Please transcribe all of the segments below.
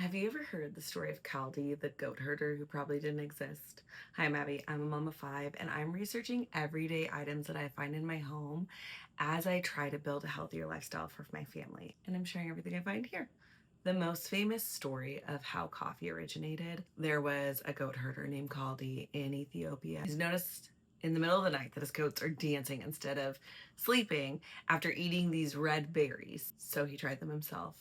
Have you ever heard the story of Caldi, the goat herder who probably didn't exist? Hi, I'm Abby. I'm a mom of five, and I'm researching everyday items that I find in my home as I try to build a healthier lifestyle for my family. And I'm sharing everything I find here. The most famous story of how coffee originated, there was a goat herder named Caldi in Ethiopia. He's noticed in the middle of the night that his goats are dancing instead of sleeping after eating these red berries. So he tried them himself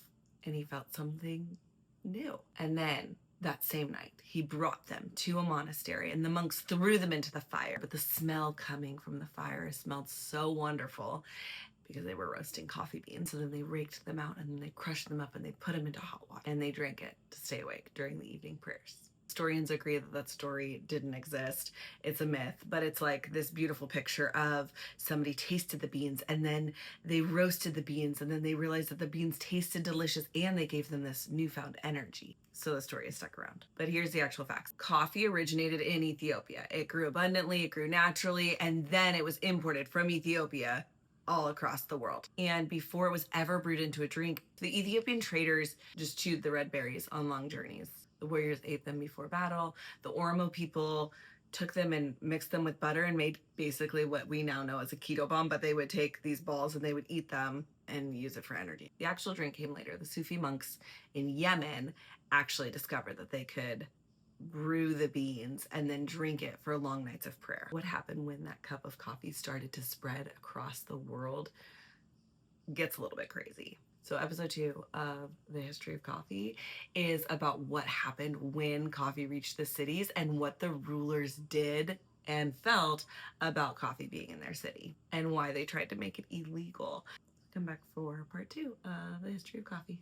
and he felt something new. And then that same night, he brought them to a monastery and the monks threw them into the fire. But the smell coming from the fire smelled so wonderful because they were roasting coffee beans. So then they raked them out and then they crushed them up and they put them into hot water and they drank it to stay awake during the evening prayers. Historians agree that that story didn't exist. It's a myth, but it's like this beautiful picture of somebody tasted the beans and then they roasted the beans and then they realized that the beans tasted delicious and they gave them this newfound energy. So the story is stuck around. But here's the actual facts. Coffee originated in Ethiopia. It grew abundantly, it grew naturally, and then it was imported from Ethiopia all across the world. And before it was ever brewed into a drink, the Ethiopian traders just chewed the red berries on long journeys. The warriors ate them before battle. The Oromo people took them and mixed them with butter and made basically what we now know as a keto bomb, but they would take these balls and they would eat them and use it for energy. The actual drink came later. The Sufi monks in Yemen actually discovered that they could brew the beans and then drink it for long nights of prayer. What happened when that cup of coffee started to spread across the world gets a little bit crazy. So episode 2 of the history of coffee is about what happened when coffee reached the cities and what the rulers did and felt about coffee being in their city and why they tried to make it illegal. Come back for part 2 of the history of coffee.